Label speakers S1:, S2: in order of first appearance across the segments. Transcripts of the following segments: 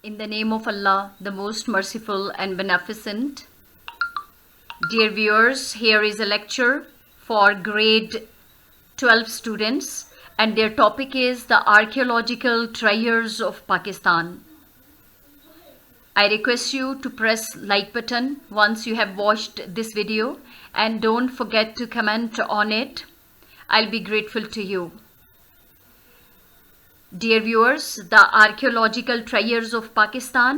S1: In the name of Allah, the most merciful and beneficent. Dear viewers, here is a lecture for grade 12 students and their topic is the archaeological treasures of Pakistan. I request you to press like button once you have watched this video and don't forget to comment on it. I'll be grateful to you. Dear viewers, the archaeological treasures of Pakistan,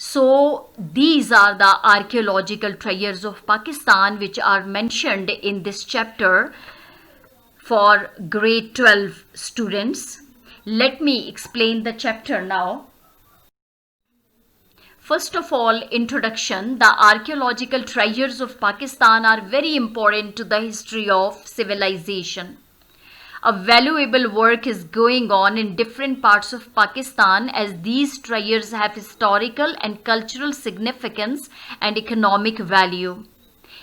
S1: So these are the archaeological treasures of Pakistan which are mentioned in this chapter for grade 12 students. Let me explain the chapter now. First of all, introduction. The archaeological treasures of Pakistan are very important to the history of civilization. A valuable work is going on in different parts of Pakistan as these treasures have historical and cultural significance and economic value.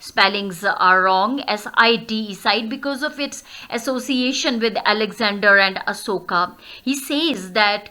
S1: spellings are wrong, SITE site, because of its association with Alexander and Asoka. He says that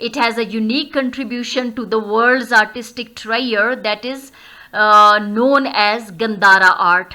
S1: It has a unique contribution to the world's artistic treasure that is known as Gandhara art.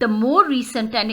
S1: The more recent and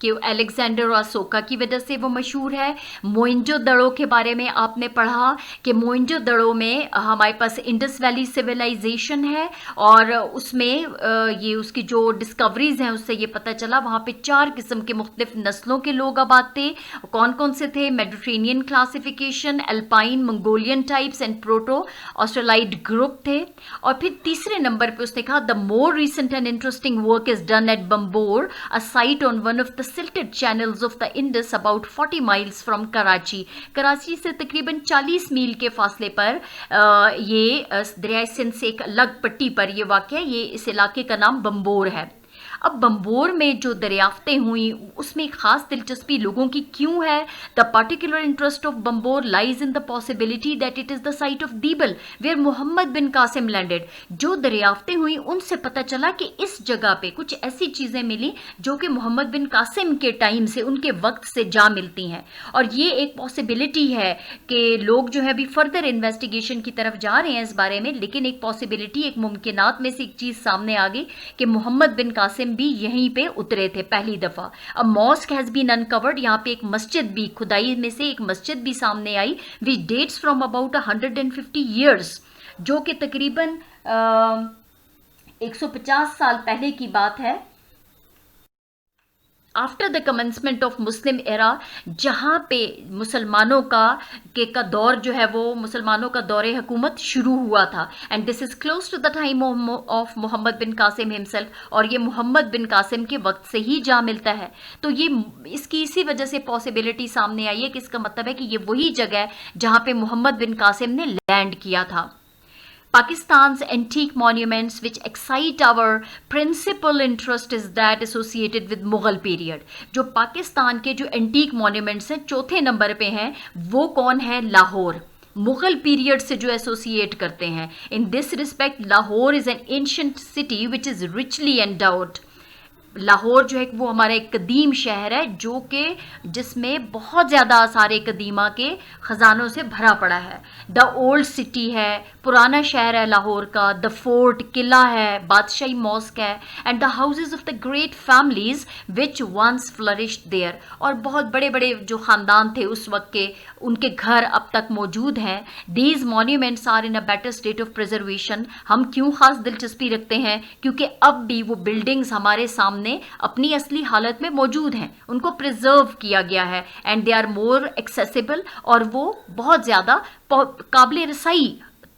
S1: کہ Alexander اور اسوکا کی وجہ سے وہ مشہور ہے۔ موئنجو دڑو کے بارے میں آپ نے پڑھا کہ موئنجو دڑو میں ہمارے پاس انڈس ویلی سویلائزیشن ہے، اور اس میں یہ اس کی جو ڈسکوریز ہیں اس سے یہ پتہ چلا وہاں پہ 4 قسم کے مختلف نسلوں کے لوگ آباد تھے۔ کون کون سے تھے؟ Mediterranean classification, Alpine Mongolian types and proto Australoid group تھے۔ اور پھر تیسرے نمبر پہ اس نے کہا the more recent and interesting work is done at Bhambore, a site on one of the silted channels of the Indus about 40 miles from Karachi. Karachi سے تقریباً 40 میل کے فاصلے پر یہ دریائے سندھ سے ایک الگ پٹی پر یہ واقع ہے۔ یہ اس علاقے کا نام بمبور ہے۔ اب بمبور میں جو دریافتیں ہوئیں اس میں ایک خاص دلچسپی لوگوں کی کیوں ہے؟ The particular interest of Bhambore lies in the possibility that it is the site of Debal where Muhammad bin Qasim landed. جو دریافتیں ہوئیں ان سے پتہ چلا کہ اس جگہ پہ کچھ ایسی چیزیں ملی جو کہ محمد بن قاسم کے ٹائم سے، ان کے وقت سے جا ملتی ہیں، اور یہ ایک پاسبلٹی ہے کہ لوگ جو ہے ابھی فردر انویسٹیگیشن کی طرف جا رہے ہیں اس بارے میں، لیکن ایک پاسبلٹی، ایک ممکنات میں سے ایک چیز سامنے آ گئی کہ محمد بن قاسم بھی یہیں پہ اترے تھے پہلی دفعہ۔ اب ماسک ہیز بین انکورڈ، یہاں پہ ایک مسجد بھی، کھدائی میں سے ایک مسجد بھی سامنے آئی which dates from about 150 years، جو کہ تقریباً 150 سال پہلے کی بات ہے، after the commencement of Muslim era, جہاں پہ مسلمانوں کا دور جو ہے وہ مسلمانوں کا دور حکومت شروع ہوا تھا، and this is close to the time of Muhammad bin Qasim himself, اور یہ محمد بن قاسم کے وقت سے ہی جا ملتا ہے۔ تو یہ اس کی اسی وجہ سے پاسبلٹی سامنے آئی ہے کہ اس کا مطلب ہے کہ یہ وہی جگہ ہے جہاں پہ محمد بن قاسم نے لینڈ کیا تھا۔ Pakistan's antique monuments which excite our principal interest is that associated with Mughal period۔ جو پاکستان کے جو اینٹیک مونیومنٹس ہیں چوتھے نمبر پہ ہیں، وہ کون ہیں؟ لاہور، مغل پیریڈ سے جو ایسوسیٹ کرتے ہیں۔ In this respect Lahore is an ancient city which is richly endowed۔ Lahore جو ہے وہ ہمارا ایک قدیم شہر ہے جو کہ جس میں بہت زیادہ آثار قدیمہ کے خزانوں سے بھرا پڑا ہے۔ دا اولڈ سٹی ہے، پرانا شہر ہے لاہور کا، دا فورٹ قلعہ ہے، بادشاہی ماسک ہے، and the houses of the great families which once flourished there, اور بہت بڑے بڑے جو خاندان تھے اس وقت کے، ان کے گھر اب تک موجود ہیں۔ These monuments are in a better state of preservation. ہم کیوں خاص دلچسپی رکھتے ہیں؟ کیونکہ اب بھی وہ بلڈنگز ہمارے سامنے اپنی اصلی حالت میں موجود ہیں، ان کو پریزرو کیا گیا ہے، and they are more accessible, اور وہ بہت زیادہ قابل رسائی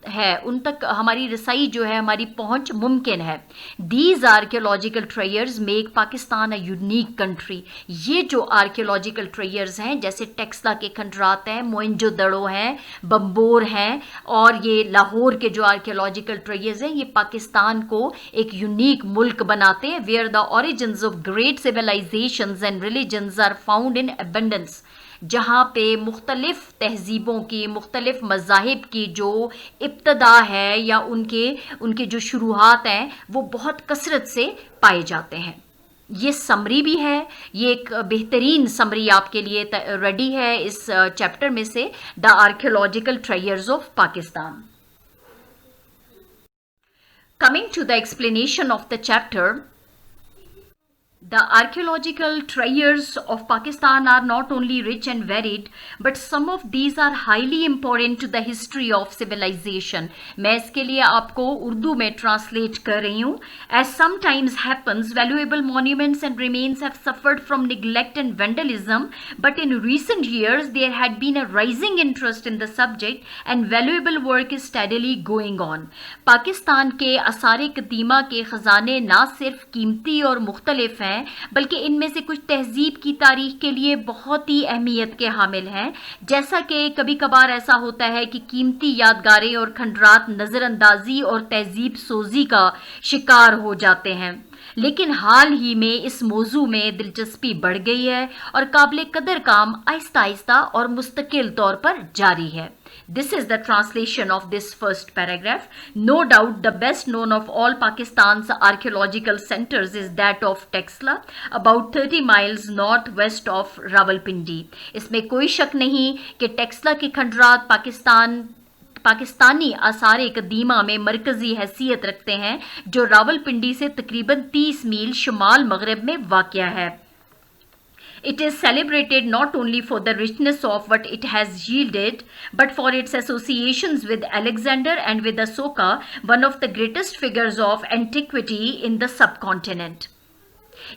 S1: ہے، ان تک ہماری رسائی جو ہے، ہماری پہنچ ممکن ہے۔ These archaeological treasures make Pakistan a unique country. یہ جو آرکیولوجیکل ٹریئرز ہیں جیسے ٹیکسلا کے کھنڈرات ہیں، موئنجو دڑو ہیں، بمبور ہیں، اور یہ لاہور کے جو آرکیولوجیکل ٹریئرز ہیں، یہ پاکستان کو ایک یونیک ملک بناتے ہیں where the origins of great civilisations and religions are found in abundance, جہاں پہ مختلف تہذیبوں کی، مختلف مذاہب کی جو ابتدا ہے یا ان کے جو شروحات ہیں وہ بہت کثرت سے پائے جاتے ہیں۔ یہ سمری بھی ہے، یہ ایک بہترین سمری آپ کے لیے ریڈی ہے اس چیپٹر میں سے، the archaeological treasures of Pakistan. Coming to the explanation of the chapter, the archaeological treasures of Pakistan are not only rich and varied, but some of these are highly important to the history of civilization۔ میں اس کے لیے آپ کو اردو میں translate کر رہی ہوں۔ As sometimes happens, valuable monuments and remains have suffered from neglect and vandalism, but in recent years there had been a rising interest in the subject and valuable work is steadily going on۔ Pakistan کے آثار قدیمہ کے خزانے نہ صرف قیمتی اور مختلف ہیں بلکہ ان میں سے کچھ تہذیب کی تاریخ کے لیے بہت ہی اہمیت کے حامل ہیں۔ جیسا کہ کبھی کبھار ایسا ہوتا ہے کہ قیمتی یادگاریں اور کھنڈرات نظر اندازی اور تہذیب سوزی کا شکار ہو جاتے ہیں، لیکن حال ہی میں اس موضوع میں دلچسپی بڑھ گئی ہے اور قابل قدر کام آہستہ آہستہ اور مستقل طور پر جاری ہے۔ This is the translation of this first paragraph. No doubt the best known of all Pakistan's archaeological centers is that of Texla, about 30 miles northwest of Rawalpindi۔ اس میں کوئی شک نہیں کہ ٹیکسلا کے کھنڈرات پاکستانی آثار قدیمہ میں مرکزی حیثیت رکھتے ہیں، جو راول پنڈی سے تقریباً 30 میل شمال مغرب میں واقع ہے۔ It is celebrated not only for the richness of what it has yielded, but for its associations with Alexander and with Asoka, one of the greatest figures of antiquity in the subcontinent.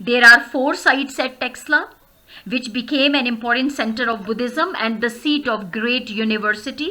S1: There are 4 sites at Texla which became an important center of Buddhism and the seat of great university.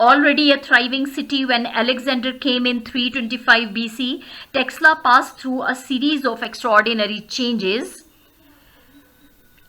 S1: Already a thriving city when Alexander came in 325 BC, Texla passed through a series of extraordinary changes.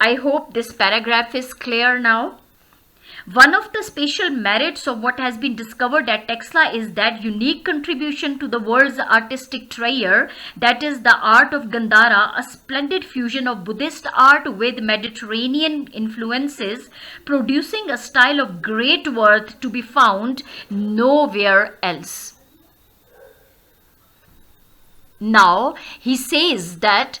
S1: I hope this paragraph is clear now. One of the special merits of what has been discovered at Texla is that unique contribution to the world's artistic treasure, that is the art of Gandhara, a splendid fusion of Buddhist art with Mediterranean influences, producing a style of great worth to be found nowhere else. Now, he says that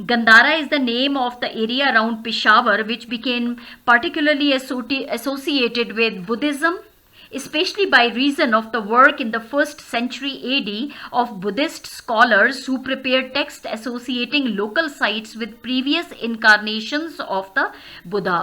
S1: Gandhara is the name of the area around Peshawar which became particularly associated with Buddhism, especially by reason of the work in the 1st century AD of Buddhist scholars who prepared texts associating local sites with previous incarnations of the Buddha.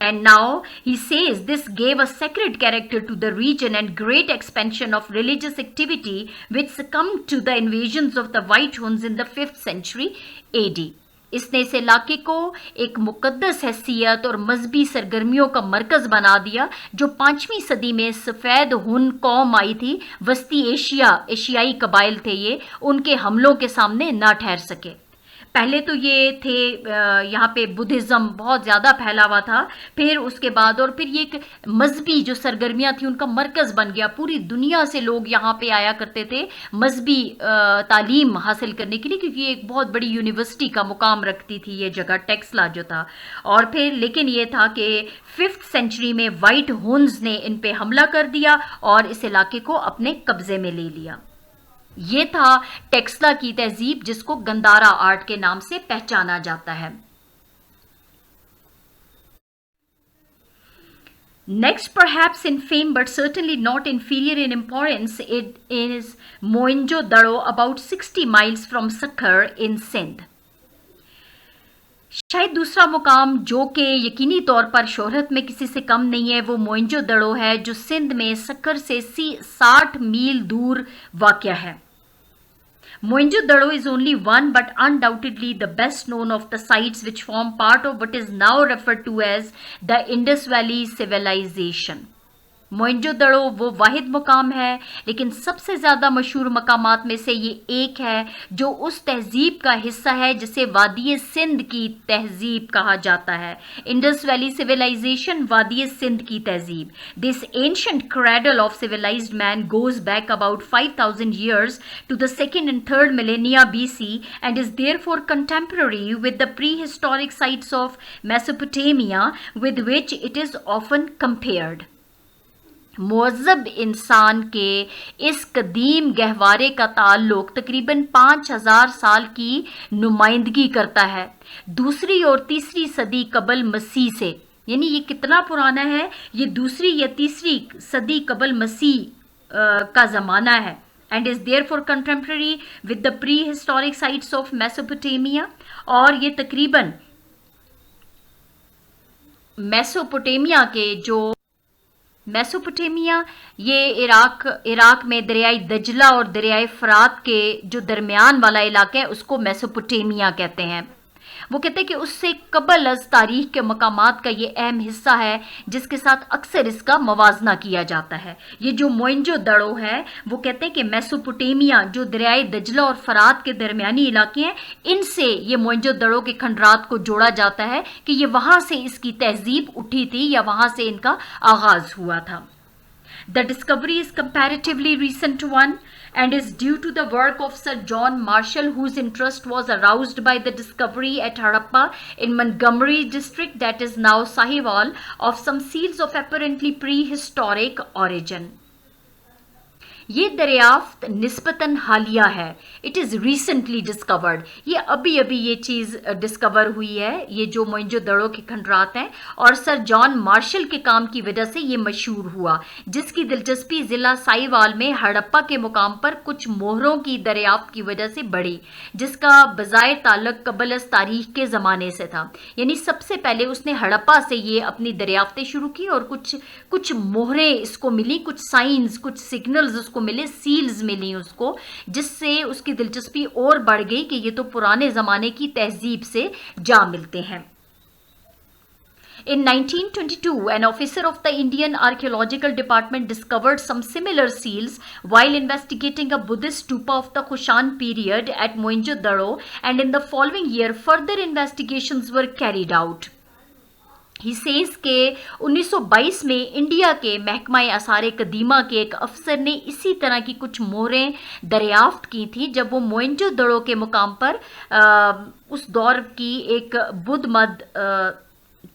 S1: And now he says this gave a sacred character to the region and great expansion of religious activity which succumbed to the invasions of the White Huns in the 5th century AD. اس نے اس علاقے کو ایک مقدس حیثیت اور مذہبی سرگرمیوں کا مرکز بنا دیا جو 5ویں صدی میں سفید ہن قوم آئی تھی، وسطی ایشیائی قبائل تھے یہ، ان کے حملوں کے سامنے نہ ٹھہر سکے۔ پہلے تو یہ تھے یہاں پہ بدھزم بہت زیادہ پھیلا ہوا تھا، پھر اس کے بعد اور پھر یہ ایک مذہبی جو سرگرمیاں تھیں ان کا مرکز بن گیا، پوری دنیا سے لوگ یہاں پہ آیا کرتے تھے مذہبی تعلیم حاصل کرنے کے لیے، کیونکہ یہ ایک بہت بڑی یونیورسٹی کا مقام رکھتی تھی یہ جگہ ٹیکسلا جو تھا۔ اور پھر لیکن یہ تھا کہ 5th سینچری میں وائٹ ہونز نے ان پہ حملہ کر دیا اور اس علاقے کو اپنے قبضے میں لے لیا۔ یہ تھا ٹیکسلا کی تہذیب جس کو گندارا آرٹ کے نام سے پہچانا جاتا ہے۔ Next, perhaps in fame but certainly not inferior in importance, it is Mohenjo-daro, about 60 miles from Sakkar in Sindh. شاید دوسرا مقام جو کہ یقینی طور پر شہرت میں کسی سے کم نہیں ہے وہ موئنجو دڑو ہے، جو سندھ میں سکر سے 60 میل دور واقع ہے۔ Mohenjo Daro is only one but undoubtedly the best known of the sites which form part of what is now referred to as the Indus Valley Civilization. Moenjo Daro وہ واحد مقام ہے لیکن سب سے زیادہ مشہور مقامات میں سے یہ ایک ہے جو اس تہذیب کا حصہ ہے جسے وادی سندھ کی تہذیب کہا جاتا ہے۔ انڈس ویلی سویلائزیشن، وادی سندھ کی تہذیب۔ This ancient cradle of civilized man goes back about 5000 years to the 2nd and 3rd millennia BC and is therefore contemporary with the prehistoric sites of Mesopotamia with which it is often compared. مہذب انسان کے اس قدیم گہوارے کا تعلق تقریباً 5000 سال کی نمائندگی کرتا ہے، 2 اور 3 صدی قبل مسیح سے۔ یعنی یہ کتنا پرانا ہے؟ یہ 2 یا 3 صدی قبل مسیح کا زمانہ ہے۔ and is therefore contemporary with the prehistoric sites of Mesopotamia. اور یہ تقریباً میسوپوٹیمیا یہ عراق میں دریائے دجلہ اور دریائے فرات کے جو درمیان والا علاقہ ہے اس کو میسوپوٹیمیا کہتے ہیں۔ وہ کہتے ہیں کہ اس سے قبل از تاریخ کے مقامات کا یہ اہم حصہ ہے جس کے ساتھ اکثر اس کا موازنہ کیا جاتا ہے۔ یہ جو موئنجو دڑو ہے وہ کہتے ہیں کہ میسوپوٹیمیا جو دریائے دجلہ اور فرات کے درمیانی علاقے ہیں ان سے یہ موئنجو دڑو کے کھنڈرات کو جوڑا جاتا ہے کہ یہ وہاں سے اس کی تہذیب اٹھی تھی یا وہاں سے ان کا آغاز ہوا تھا۔ The discovery is comparatively recent one and is due to the work of Sir John Marshall, whose interest was aroused by the discovery at Harappa in Montgomery district, that is now Sahiwal, of some seals of apparently prehistoric origin. یہ دریافت نسبتاً حالیہ ہے، it is recently discovered, یہ ابھی یہ چیز discover ہوئی ہے، یہ جو موئنجو دڑو کے کھنڈرات ہیں، اور سر جان مارشل کے کام کی وجہ سے یہ مشہور ہوا، جس کی دلچسپی ضلع سائیوال میں ہڑپا کے مقام پر کچھ مہروں کی دریافت کی وجہ سے بڑھی، جس کا بظاہر تعلق قبل از تاریخ کے زمانے سے تھا۔ یعنی سب سے پہلے اس نے ہڑپا سے یہ اپنی دریافتیں شروع کی اور کچھ مہریں اس کو ملی، کچھ سائنز، کچھ سگنلز اس کو ملے، سیلز ملی اس کو، جس سے اس کی دلچسپی اور بڑھ گئی کہ یہ تو پرانے زمانے کی تہذیب سے جا ملتے ہیں۔ In 1922, an officer of the Indian Archaeological Department discovered some similar seals while investigating a Buddhist stupa of the Kushan period at Mohenjo-daro, and in the following year further investigations were carried out. He says کہ 1922 میں India کے محکمہ آثار قدیمہ کے ایک افسر نے اسی طرح کی کچھ مہریں دریافت کی تھی جب وہ موئنجو دڑو کے مقام پر اس دور کی ایک بدھ مد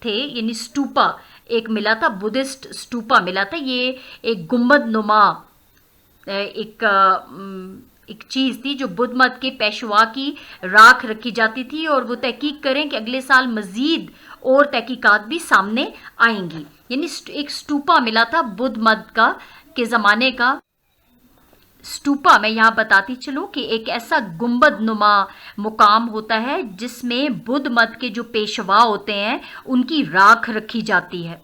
S1: تھے، یعنی سٹوپا ایک ملا تھا، بدھسٹ سٹوپا ملا تھا۔ یہ ایک گنبد نما ایک چیز تھی جو بدھ مت کے پیشوا کی راکھ رکھی جاتی تھی، اور وہ تحقیق کریں کہ اگلے سال مزید اور تحقیقات بھی سامنے آئیں گی۔ یعنی ایک سٹوپا ملا تھا بدھ مت کا کے زمانے کا سٹوپا۔ میں یہاں بتاتی چلوں کہ ایک ایسا گنبد نما مقام ہوتا ہے جس میں بدھ مت کے جو پیشوا ہوتے ہیں ان کی راکھ رکھی جاتی ہے،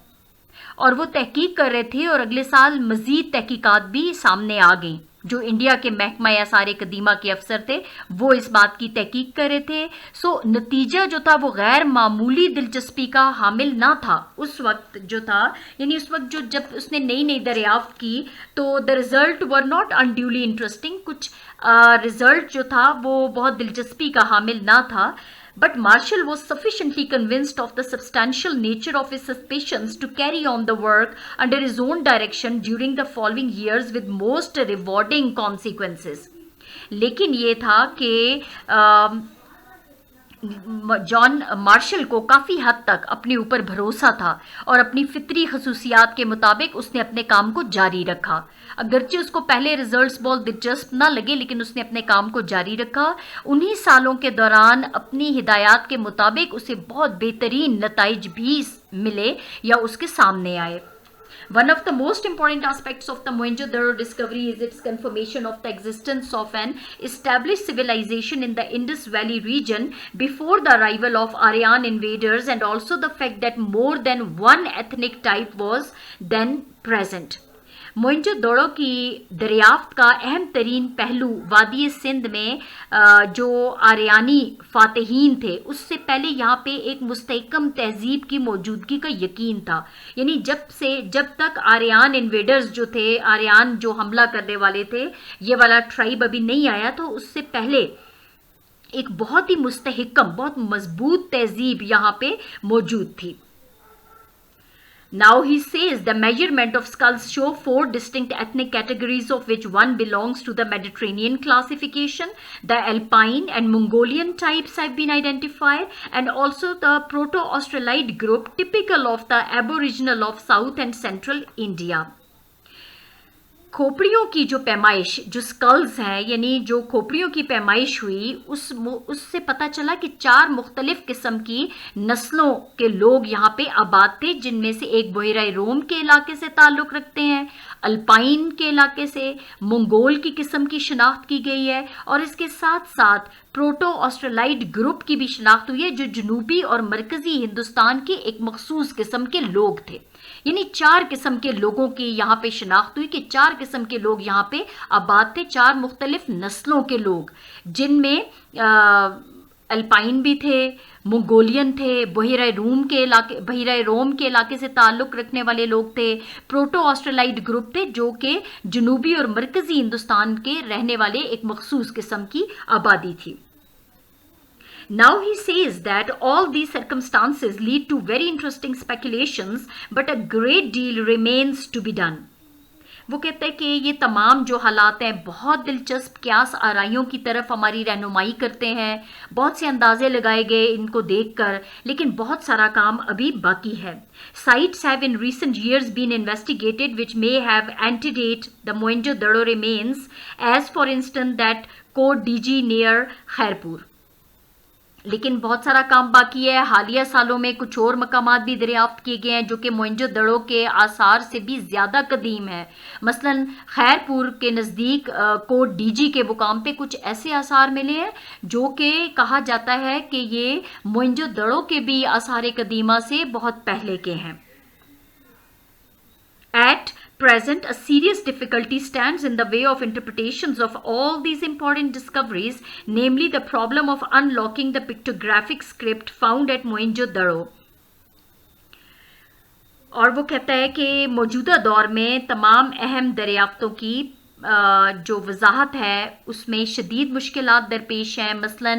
S1: اور وہ تحقیق کر رہے تھے اور اگلے سال مزید تحقیقات بھی سامنے آ گئیں۔ جو انڈیا کے محکمہ آثار قدیمہ کے افسر تھے وہ اس بات کی تحقیق کر رہے تھے. سو نتیجہ جو تھا وہ غیر معمولی دلچسپی کا حامل نہ تھا اس وقت جو تھا, یعنی اس وقت جو جب اس نے نئی دریافت کی تو the result were not unduly interesting, کچھ رزلٹ جو تھا وہ بہت دلچسپی کا حامل نہ تھا. But Marshall was sufficiently convinced of the substantial nature of his suspicions to carry on the work under his own direction during the following years with most rewarding consequences. لیکن یہ تھا کہ جان مارشل کو کافی حد تک اپنے اوپر بھروسہ تھا اور اپنی فطری خصوصیات کے مطابق اس نے اپنے کام کو جاری رکھا. اگرچہ اس کو پہلے ریزلٹس بہت دلچسپ نہ لگے لیکن اس نے اپنے کام کو جاری رکھا. انہی سالوں کے دوران اپنی ہدایات کے مطابق اسے بہت بہترین نتائج بھی ملے یا اس کے سامنے آئے. One of the most important aspects of the Mohenjo-daro discovery is its confirmation of the existence of an established civilization in the Indus Valley region before the arrival of Aryan invaders, and also the fact that more than one ethnic type was then present. Moenjo Daro کی دریافت کا اہم ترین پہلو وادی سندھ میں جو آریانی فاتحین تھے اس سے پہلے یہاں پہ ایک مستحکم تہذیب کی موجودگی کا یقین تھا. یعنی جب تک آریان انویڈرز جو تھے, آریان جو حملہ کرنے والے تھے, یہ والا ٹرائب ابھی نہیں آیا تو اس سے پہلے ایک بہت ہی مستحکم بہت مضبوط تہذیب یہاں پہ موجود تھی. Now he says the measurement of skulls show 4 distinct ethnic categories of which one belongs to the Mediterranean classification. The Alpine and Mongolian types have been identified, and also the Proto-Australide group typical of the Aboriginal of South and Central India. کھوپڑیوں کی جو پیمائش جو skills ہیں یعنی جو کھوپڑیوں کی پیمائش ہوئی اس سے پتہ چلا کہ 4 مختلف قسم کی نسلوں کے لوگ یہاں پہ آباد تھے, جن میں سے ایک بحیرہ روم کے علاقے سے تعلق رکھتے ہیں, الپائن کے علاقے سے, منگول کی قسم کی شناخت کی گئی ہے, اور اس کے ساتھ ساتھ پروٹو آسٹریلائڈ گروپ کی بھی شناخت ہوئی ہے جو جنوبی اور مرکزی ہندوستان کے ایک مخصوص قسم کے لوگ تھے. یعنی 4 قسم کے لوگوں کی یہاں پہ شناخت ہوئی کہ 4 قسم کے لوگ یہاں پہ آباد تھے, 4 مختلف نسلوں کے لوگ, جن میں الپائن بھی تھے, منگولین تھے, بحیرہ روم کے علاقے سے تعلق رکھنے والے لوگ تھے, پروٹو آسٹریلائڈ گروپ تھے جو کہ جنوبی اور مرکزی ہندوستان کے رہنے والے ایک مخصوص قسم کی آبادی تھی. Now he says that all these circumstances lead to very interesting speculations, but a great deal remains to be done. وہ کہتا ہے کہ یہ تمام جو حالات ہیں بہت دلچسپ قیاس آرائیوں کی طرف ہماری رہنمائی کرتے ہیں, بہت سے اندازے لگائے گئے ان کو دیکھ کر, لیکن بہت سارا کام ابھی باقی ہے. Sites have in recent years been investigated which may have antedate the Mohenjo-daro remains, as for instance that Koh Diji near Khairpur. لیکن بہت سارا کام باقی ہے. حالیہ سالوں میں کچھ اور مقامات بھی دریافت کیے گئے ہیں جو کہ موئنجو دڑو کے آثار سے بھی زیادہ قدیم ہے. مثلا خیر پور کے نزدیک کوٹ ڈی جی کے مقام پہ کچھ ایسے آثار ملے ہیں جو کہ کہا جاتا ہے کہ یہ موئنجو دڑو کے بھی آثار قدیمہ سے بہت پہلے کے ہیں. At present, a serious difficulty stands in the way of interpretations of all these important discoveries, namely the problem of unlocking the pictographic script found at Mohenjo-daro. اور وہ کہتا ہے کہ موجودہ دور میں تمام اہم دریافتوں کی جو وضاحت ہے اس میں شدید مشکلات درپیش ہیں. مثلا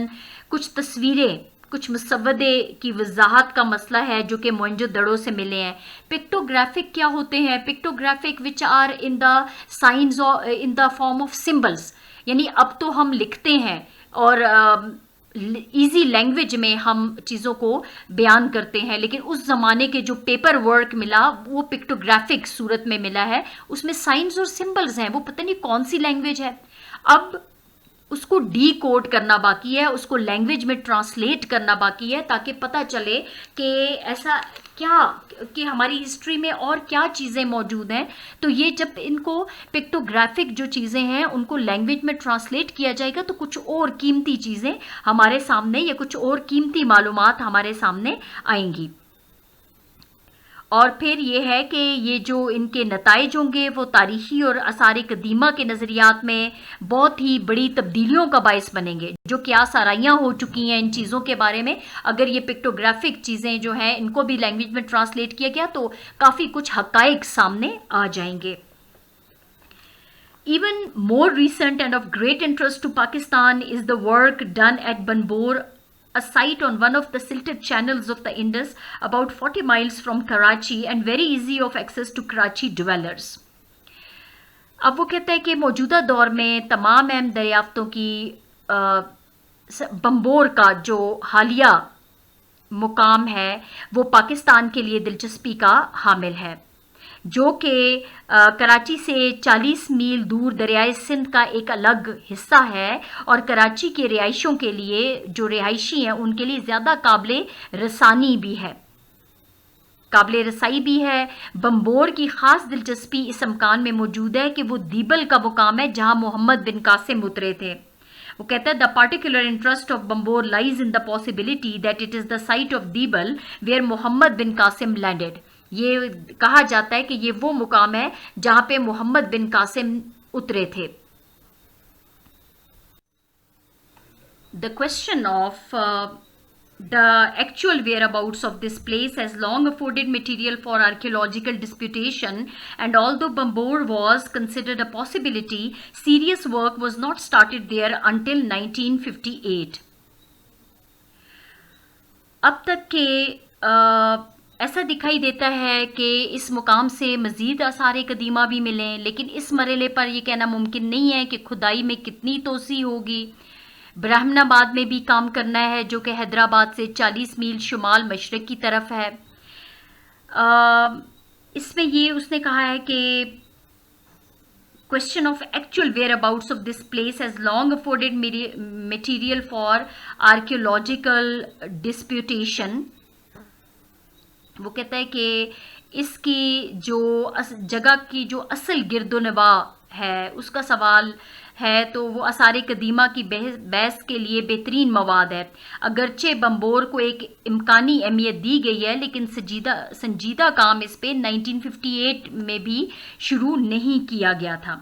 S1: کچھ تصویریں, کچھ مسودے کی وضاحت کا مسئلہ ہے جو کہ موئنجو دڑو سے ملے ہیں. پکٹوگرافک کیا ہوتے ہیں؟ Pictographic which are in the signs in the form of symbols. یعنی اب تو ہم لکھتے ہیں اور ایزی لینگویج میں ہم چیزوں کو بیان کرتے ہیں, لیکن اس زمانے کے جو پیپر ورک ملا وہ پکٹوگرافک صورت میں ملا ہے, اس میں سائنز اور سمبلز ہیں, وہ پتہ نہیں کون سی لینگویج ہے. اب اس کو ڈی کوڈ کرنا باقی ہے, اس کو لینگویج میں ٹرانسلیٹ کرنا باقی ہے تاکہ پتہ چلے کہ ایسا کیا کہ ہماری ہسٹری میں اور کیا چیزیں موجود ہیں. تو یہ جب ان کو پکٹوگرافک جو چیزیں ہیں ان کو لینگویج میں ٹرانسلیٹ کیا جائے گا تو کچھ اور قیمتی چیزیں ہمارے سامنے یا کچھ اور قیمتی معلومات ہمارے سامنے آئیں گی. اور پھر یہ ہے کہ یہ جو ان کے نتائج ہوں گے وہ تاریخی اور آثار قدیمہ کے نظریات میں بہت ہی بڑی تبدیلیوں کا باعث بنیں گے، جو کہ آسارائیاں ہو چکی ہیں ان چیزوں کے بارے میں۔ اگر یہ پکٹوگرافک چیزیں جو ہیں ان کو بھی لینگویج میں ٹرانسلیٹ کیا گیا تو کافی کچھ حقائق سامنے آ جائیں گے۔ Even more recent and of great interest to Pakistan is the work done at Banbor, a site on one of the silted channels of the Indus, about 40 miles from Karachi and very easy of access to Karachi dwellers. اب وہ کہتا ہے کہ موجودہ دور میں تمام اہم دریافتوں کی بمبور کا جو حالیہ مقام ہے وہ پاکستان کے لیے دلچسپی کا حامل ہے، جو کہ کراچی سے 40 میل دور دریائے سندھ کا ایک الگ حصہ ہے، اور کراچی کے رہائشیوں کے لیے جو رہائشی ہیں ان کے لیے زیادہ قابل رسانی بھی ہے، قابل رسائی بھی ہے۔ بمبور کی خاص دلچسپی اس امکان میں موجود ہے کہ وہ دیبل کا مقام ہے جہاں محمد بن قاسم اترے تھے۔ وہ کہتا ہے the particular interest of Bambor lies in the possibility that it is the site of Dibal where Muhammad bin Qasim landed. یہ کہا جاتا ہے کہ یہ وہ مقام ہے جہاں پہ محمد بن قاسم اترے تھے۔ The question of the actual whereabouts of this place has long afforded material for archaeological disputation, and although Bambor was considered a possibility, serious work was not started there until 1958. اب تک کہ ایسا دکھائی دیتا ہے کہ اس مقام سے مزید آثار قدیمہ بھی ملیں، لیکن اس مرحلے پر یہ کہنا ممکن نہیں ہے کہ کھدائی میں کتنی توسیع ہوگی۔ برہمن آباد میں بھی کام کرنا ہے جو کہ حیدرآباد سے 40 میل شمال مشرق کی طرف ہے۔ اس میں یہ اس نے کہا ہے کہ question of actual whereabouts of this place has long afforded material for archaeological disputation. وہ کہتا ہے کہ اس کی جو جگہ کی جو اصل گرد و نواح ہے اس کا سوال ہے تو وہ آثار قدیمہ کی بحث کے لیے بہترین مواد ہے۔ اگرچہ بمبور کو ایک امکانی اہمیت دی گئی ہے لیکن سنجیدہ کام اس پہ 1958 میں بھی شروع نہیں کیا گیا تھا۔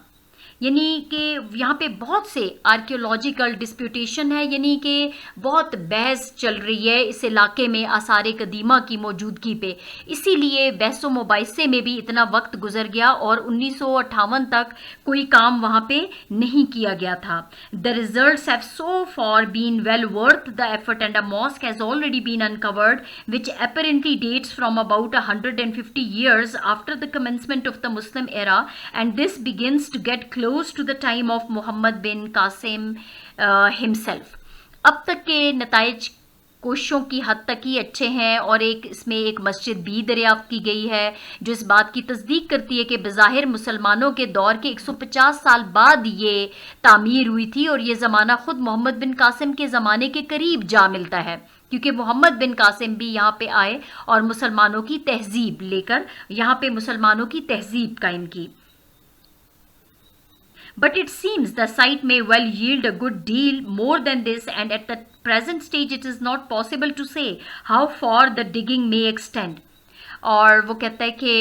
S1: یعنی کہ یہاں پہ بہت سے آرکیولوجیکل ڈسپیوٹیشن ہے، یعنی کہ بہت بحث چل رہی ہے اس علاقے میں آثار قدیمہ کی موجودگی پہ، اسی لیے بحث و مباحثے میں بھی اتنا وقت گزر گیا اور 1958 تک کوئی کام وہاں پہ نہیں کیا گیا تھا۔ The results have so far been well worth the effort and a mosque has already been uncovered which apparently dates from about 150 years after the commencement of the Muslim era, and this begins to get close to the time of Muhammad bin Qasim himself. اب تک کے نتائج کوششوں کی حد تک ہی اچھے ہیں، اور اس میں ایک مسجد بھی دریافت کی گئی ہے جو اس بات کی تصدیق کرتی ہے کہ بظاہر مسلمانوں کے دور کے 150 سال بعد یہ تعمیر ہوئی تھی، اور یہ زمانہ خود محمد بن قاسم کے زمانے کے قریب جا ملتا ہے، کیونکہ محمد بن قاسم بھی یہاں پہ آئے اور مسلمانوں کی تہذیب لے کر یہاں پہ مسلمانوں کی تہذیب قائم کی۔ But it seems the site may well yield a good deal more than this, and at the present stage it is not possible to say how far the digging may extend. اور وہ کہتا ہے کہ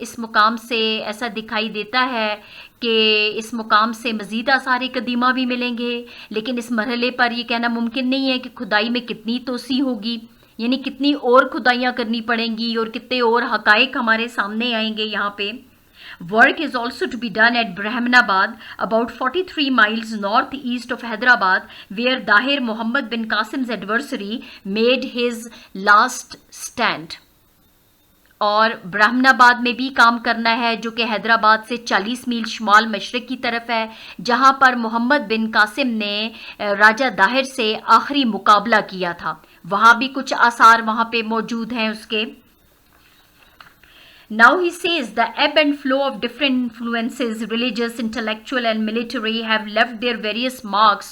S1: اس مقام سے ایسا دکھائی دیتا ہے کہ اس مقام سے مزید آثار قدیمہ بھی ملیں گے، لیکن اس مرحلے پر یہ کہنا ممکن نہیں ہے کہ کھدائی میں کتنی توسیع ہوگی، یعنی کتنی اور کھدائیاں کرنی پڑیں گی اور کتنے اور حقائق ہمارے سامنے آئیں گے یہاں پہ۔ Work is also to be done at Brahmanabad, about 43 miles northeast of Hyderabad, where Dahir Muhammad bin Qasim's adversary made his last stand. اور برہمن آباد میں بھی کام کرنا ہے جو کہ حیدرآباد سے 40 میل شمال مشرق کی طرف ہے، جہاں پر محمد بن قاسم نے راجہ داہر سے آخری مقابلہ کیا تھا۔ وہاں بھی کچھ آثار وہاں پہ موجود ہیں اس کے۔ Now he says the ebb and flow of different influences, religious, intellectual and military, have left their various marks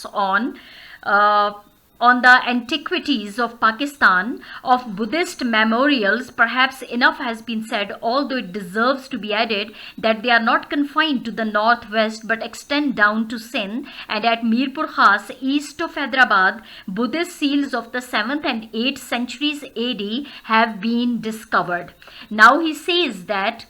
S1: on the antiquities of Pakistan, of Buddhist memorials, perhaps enough has been said, although it deserves to be added, that they are not confined to the northwest but extend down to Sindh, and at Mirpur Khas, east of Hyderabad, Buddhist seals of the 7th and 8th centuries AD have been discovered. Now he says that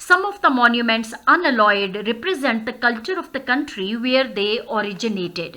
S1: Some of the monuments unalloyed represent the culture of the country where they originated.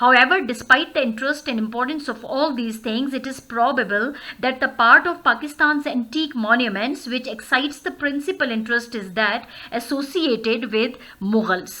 S1: However, despite the interest and importance of all these things, it is probable that the part of Pakistan's antique monuments which excites the principal interest is that associated with Mughals.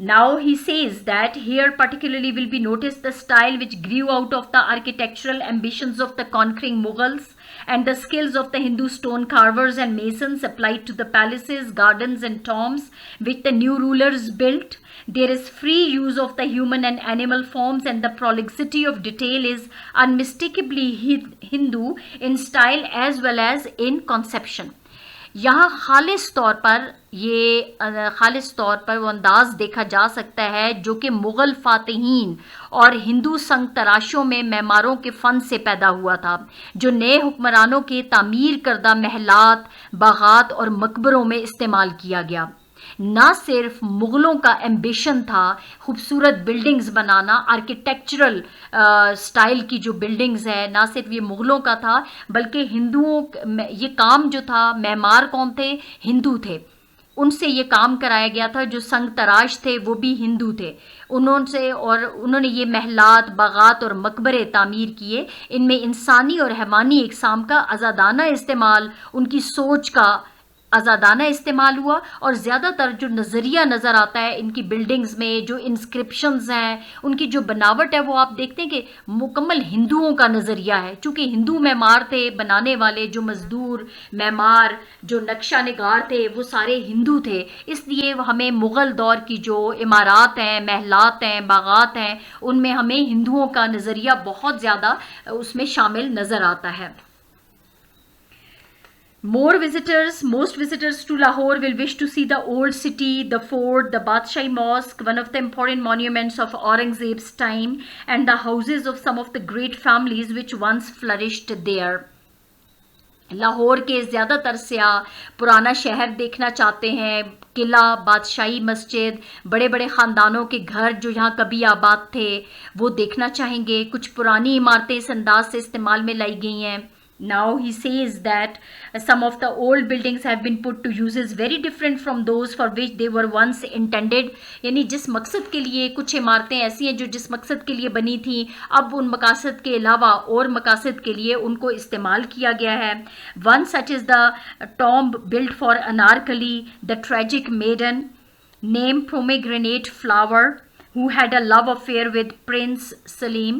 S1: Now he says that here particularly will be noticed the style which grew out of the architectural ambitions of the conquering Mughals and the skills of the Hindu stone carvers and masons applied to the palaces, gardens and tombs which the new rulers built. There is free use of the human and animal forms and the prolixity of detail is unmistakably Hindu in style as well as in conception. یہاں خالص طور پر وہ انداز دیکھا جا سکتا ہے جو کہ مغل فاتحین اور ہندو سنگ تراشوں میں معماروں کے فن سے پیدا ہوا تھا، جو نئے حکمرانوں کے تعمیر کردہ محلات، باغات اور مقبروں میں استعمال کیا گیا۔ نہ صرف مغلوں کا ایمبیشن تھا خوبصورت بلڈنگز بنانا، آرکیٹیکچرل سٹائل کی جو بلڈنگز ہے، نہ صرف یہ مغلوں کا تھا بلکہ ہندوؤں یہ کام جو تھا، معمار کون تھے؟ ہندو تھے، ان سے یہ کام کرایا گیا تھا۔ جو سنگ تراش تھے وہ بھی ہندو تھے، انہوں نے یہ محلات، باغات اور مقبرے تعمیر کیے۔ ان میں انسانی اور حیوانی اقسام کا آزادانہ استعمال، ان کی سوچ کا آزادانہ استعمال ہوا، اور زیادہ تر جو نظریہ نظر آتا ہے ان کی بلڈنگز میں، جو انسکرپشنز ہیں، ان کی جو بناوٹ ہے، وہ آپ دیکھتے ہیں کہ مکمل ہندوؤں کا نظریہ ہے، چونکہ ہندو معمار تھے بنانے والے، جو مزدور، معمار، جو نقشہ نگار تھے وہ سارے ہندو تھے، اس لیے ہمیں مغل دور کی جو عمارات ہیں، محلات ہیں، باغات ہیں، ان میں ہمیں ہندوؤں کا نظریہ بہت زیادہ اس میں شامل نظر آتا ہے۔ Most visitors to Lahore will wish to see the old city, the fort, the Badshai Mosque, one of the important monuments of Aurangzeb's time, and the houses of some of the great families which once flourished there. Lahore کے زیادہ تر سیاح پرانا شہر دیکھنا چاہتے ہیں، قلعہ، بادشاہی مسجد، بڑے بڑے خاندانوں کے گھر جو یہاں کبھی آباد تھے وہ دیکھنا چاہیں گے۔ کچھ پرانی عمارتیں اس انداز سے استعمال میں لائی گئی ہیں۔ Now he says that some of the old buildings have been put to uses very different from those for which they were once intended. یعنی جس مقصد کے لیے کچھ عمارتیں ایسی ہیں جو جس مقصد کے لیے بنی تھیں، اب ان مقاصد کے علاوہ اور مقاصد کے لیے ان کو استعمال کیا گیا ہے۔ One such is the tomb built for Anarkali, the tragic maiden named Pomegranate Flower, who had a love affair with Prince Salim.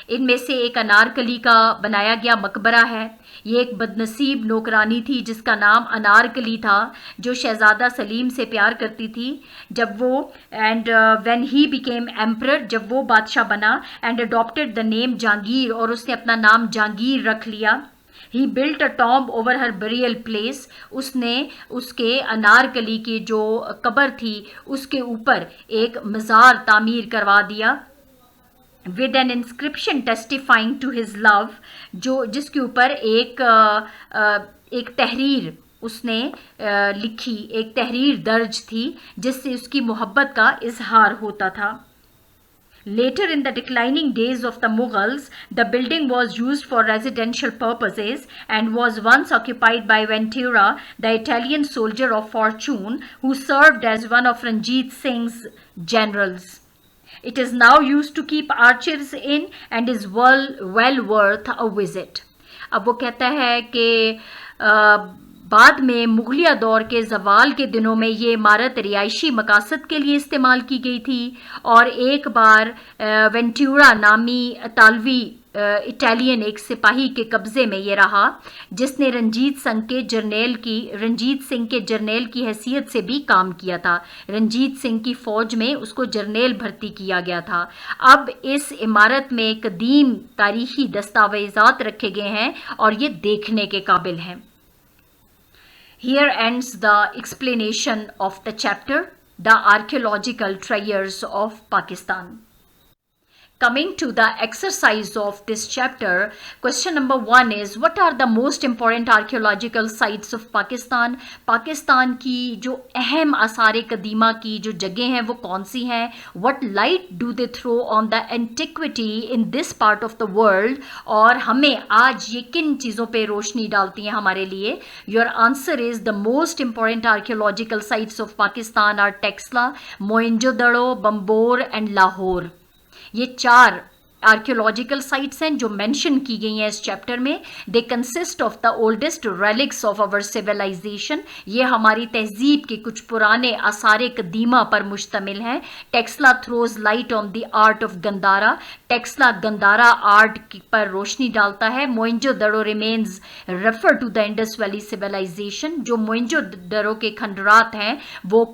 S1: ان میں سے ایک انارکلی کا بنایا گیا مقبرہ ہے۔ یہ ایک بدنصیب نوکرانی تھی جس کا نام انارکلی تھا، جو شہزادہ سلیم سے پیار کرتی تھی۔ جب وہ when he became emperor، جب وہ بادشاہ بنا، and adopted the name Jahangir, اور اس نے اپنا نام جہانگیر رکھ لیا۔ He built a tomb over her burial place، اس نے اس کے انارکلی کی جو قبر تھی اس کے اوپر ایک مزار تعمیر کروا دیا۔ with an inscription testifying to his love، جس کے اوپر ایک تحریر اس نے لکھی، ایک تحریر درج تھی جس سے اس کی محبت کا اظہار ہوتا تھا۔ Later in the declining days of the Mughals, the building was used for residential purposes and was once occupied by Ventura, the Italian soldier of fortune who served as one of Ranjit Singh's generals. It is now used to keep archers in and is well worth a visit. اب وہ کہتا ہے کہ بعد میں مغلیہ دور کے زوال کے دنوں میں یہ عمارت رہائشی مقاصد کے لیے استعمال کی گئی تھی، اور ایک بار وینٹورا نامی اٹالین ایک سپاہی کے قبضے میں یہ رہا، جس نے رنجیت سنگھ کے جرنیل کی حیثیت سے بھی کام کیا تھا۔ رنجیت سنگھ کی فوج میں اس کو جرنیل بھرتی کیا گیا تھا۔ اب اس عمارت میں قدیم تاریخی دستاویزات رکھے گئے ہیں اور یہ دیکھنے کے قابل ہیں۔ Here ends the explanation of the chapter, The Archaeological Treasures of Pakistan. Coming to the exercise of this chapter, question number 1 is, what are the most important archaeological sites of Pakistan? Pakistan کی جو اہم آثار قدیمہ کی جو جگہیں ہیں وہ کون سی ہیں؟ What light do they throw on the antiquity in this part of the world? اور ہمیں آج یہ کن چیزوں پہ روشنی ڈالتی ہیں ہمارے لیے؟ Your answer is, the most important archaeological sites of Pakistan are Texla, Mohenjo-daro, Bambor and Lahore. یہ 4 آرکیولوجیکل سائٹس ہیں جو مینشن کی گئی ہیں اس چیپٹر میں۔ They consist of the oldest relics of our civilization, یہ ہماری تہذیب کے کچھ پرانے آثار قدیمہ پر مشتمل ہیں۔ Taxila throws light on the art of Gandhara, Taxila Gandhara art پر روشنی ڈالتا ہے۔ Mohenjo Daro remains refer to the Indus valley civilization, جو موئنجو دڑو کے کھنڈرات ہیں وہ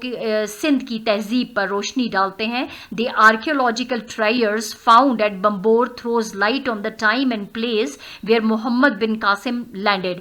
S1: سندھ کی تہذیب پر روشنی ڈالتے ہیں۔ The archaeological treasures found at Bambor throws light on the time and place where Muhammad bin Qasim landed.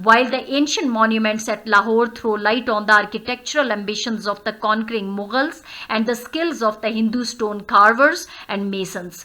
S1: While the ancient monuments at Lahore throw light on the architectural ambitions of the conquering Mughals and the skills of the Hindu stone carvers and masons.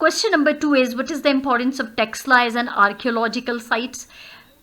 S1: Question number 2 is what is the importance of Texla as an archaeological sites?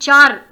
S1: 4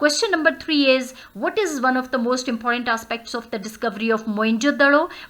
S1: Question number 3 is what is one of the most important aspects of the discovery of Mohenjo-daro?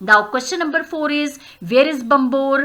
S1: Now question number 4 is where is Bambor?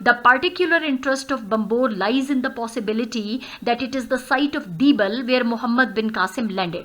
S1: The particular interest of Bambor lies in the possibility that it is the site of Dibal where Muhammad bin Qasim landed.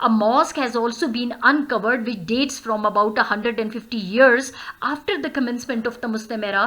S1: A mosque has also been uncovered which dates from about 150 years after the commencement of the Muslim era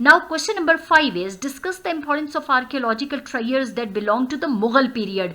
S1: Now question number 5 is discuss the importance of archaeological treasures that belong to the Mughal period.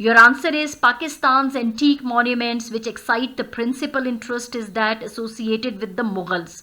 S1: Your answer is Pakistan's antique monuments which excite the principal interest is that associated with the Mughals.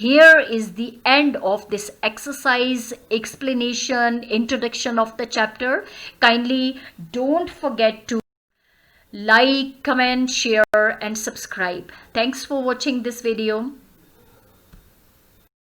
S1: Here is the end of this exercise, explanation, introduction of the chapter. Kindly don't forget to like, comment, share and subscribe. Thanks for watching this video.